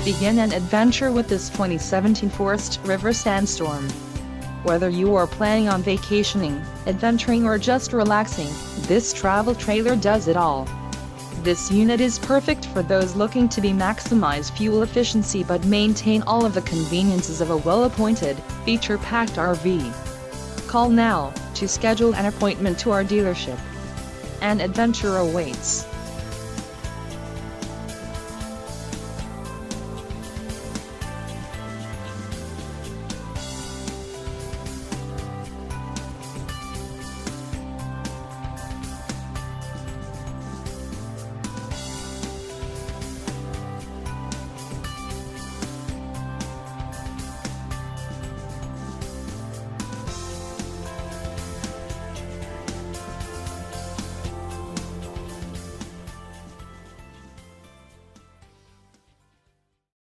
Begin an adventure with this 2017 Forest River Sandstorm. Whether you are planning on vacationing, adventuring or just relaxing, this travel trailer does it all. This unit is perfect for those looking to maximize fuel efficiency but maintain all of the conveniences of a well-appointed, feature-packed RV. Call now to schedule an appointment to our dealership. An adventure awaits.